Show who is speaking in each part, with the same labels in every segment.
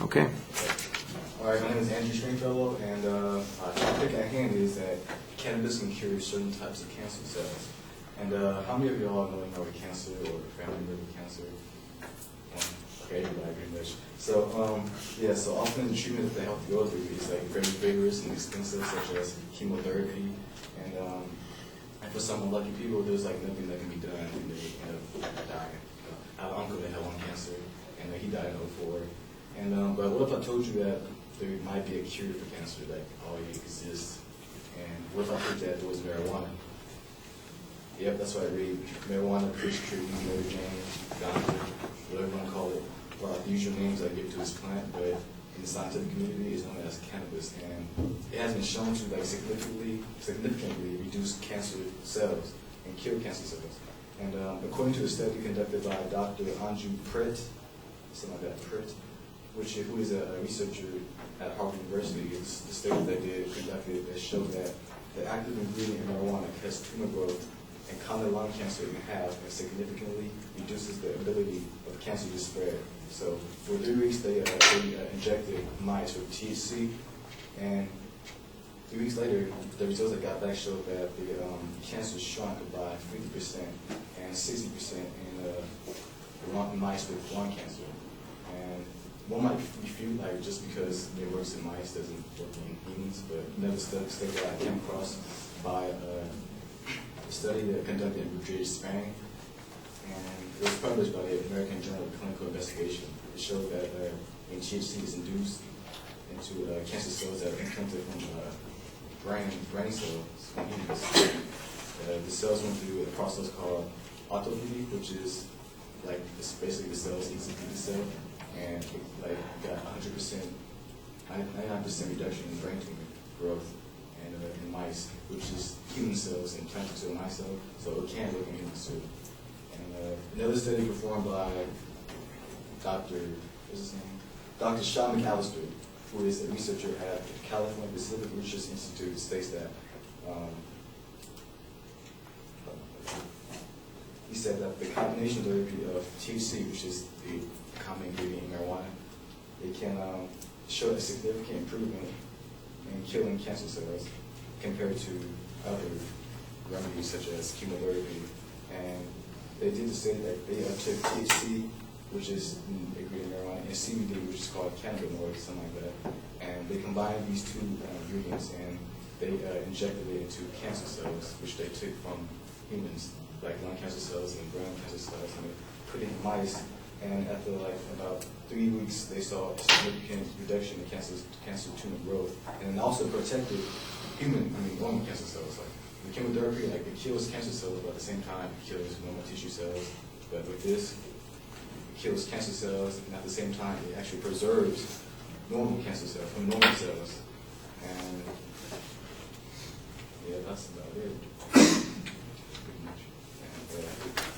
Speaker 1: Okay.
Speaker 2: All right, my name is Andrew Stringfellow, and the topic at hand is that cannabis can cure certain types of cancer cells. And how many of y'all know cancer or family member with cancer? Okay, everybody pretty much. So, so often the treatment that they have to go through is like very vigorous and expensive, such as chemotherapy. And for some unlucky people, there's like nothing that can be done, and they end up dying. I have an uncle that had lung cancer, and he died in '04. And but what if I told you that there might be a cure for cancer that already exists? And what if I told you that there was marijuana? Yep, that's what I read. Marijuana, Kush tree, Mary Jane, ganja, whatever you want to call it. Well, the usual names I give to this plant, but in the scientific community, it's known as cannabis, and it has been shown to like significantly reduce cancer cells and kill cancer cells. And according to a study conducted by Dr. Anju Prit, something like that, Prit, who is a researcher at Harvard University, the study that they conducted that showed that the active ingredient in marijuana cuts tumor growth and common lung cancer in half and significantly reduces the ability of cancer to spread. So for 3 weeks, they injected mice with THC, and 3 weeks later, the results they got back showed that the cancer shrunk by 50% and 60% in mice with lung cancer. And one might refute, like, just because it works in mice doesn't work in humans, but another study that I came across by a study that conducted in British Spain, and it was published by the American Journal of Clinical Investigation. It showed that when THC is induced into cancer cells that are implanted from brain cells from humans, the cells went through a process called autophagy, which is like it's basically the cells eat the cell, and it like got 100%, 99% reduction in brain tumor growth in mice, which is human cells implanted to a mice cell, so it can work in humans too. And another study performed by Dr. Sean McAllister, who is a researcher at the California Pacific Research Institute, states that he said that the combination therapy of THC, which is the common ingredient in marijuana, it can show a significant improvement in killing cancer cells compared to other remedies such as chemotherapy. And they did say that they took THC, which is an ingredient in marijuana, and CBD, which is called cannabinoid, something like that. And they combined these two ingredients and they injected it into cancer cells, which they took from humans, like lung cancer cells and brain cancer cells, and they put it in mice. And after like about 3 weeks, they saw a significant reduction in cancer tumor growth, and it also protected normal cancer cells. Like the chemotherapy, like it kills cancer cells, but at the same time it kills normal tissue cells. But with this, it kills cancer cells, and at the same time it actually preserves normal cancer cells from normal cells. And yeah, that's about it. Pretty much. And,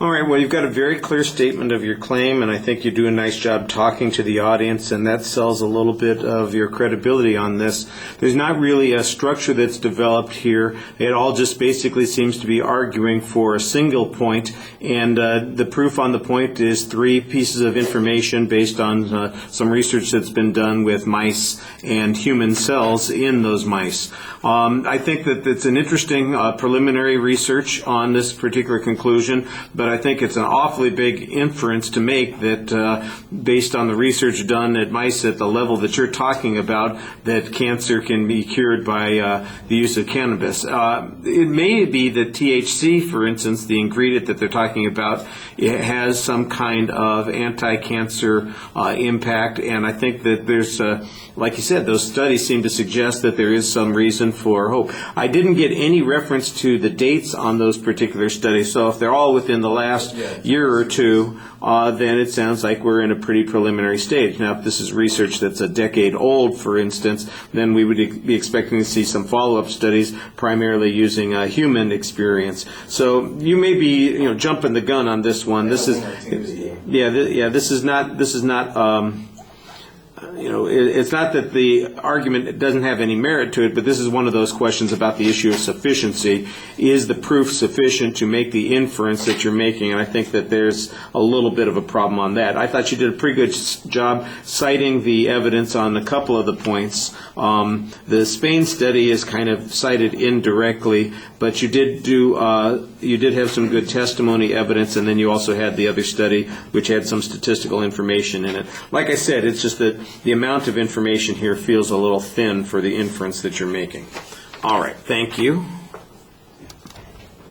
Speaker 1: All right, well, you've got a very clear statement of your claim, and I think you do a nice job talking to the audience, and that sells a little bit of your credibility on this. There's not really a structure that's developed here. It all just basically seems to be arguing for a single point, and the proof on the point is 3 pieces of information based on some research that's been done with mice and human cells in those mice. I think that it's an interesting preliminary research on this particular conclusion, but I think it's an awfully big inference to make that based on the research done at mice at the level that you're talking about, that cancer can be cured by the use of cannabis. It may be that THC, for instance, the ingredient that they're talking about, it has some kind of anti-cancer impact, and I think that there's, like you said, those studies seem to suggest that there is some reason for hope. I didn't get any reference to the dates on those particular studies, so if they're all within the last year or two, then it sounds like we're in a pretty preliminary stage. Now, if this is research that's a decade old, for instance, then we would be expecting to see some follow-up studies, primarily using human experience. So you may be, jumping the gun on this one. This is, this is not. It's not that the argument doesn't have any merit to it, but this is one of those questions about the issue of sufficiency. Is the proof sufficient to make the inference that you're making? And I think that there's a little bit of a problem on that. I thought you did a pretty good job citing the evidence on a couple of the points. The Spain study is kind of cited indirectly, but you did have some good testimony evidence, and then you also had the other study which had some statistical information in it. Like I said, it's just that the amount of information here feels a little thin for the inference that you're making. All right, thank you.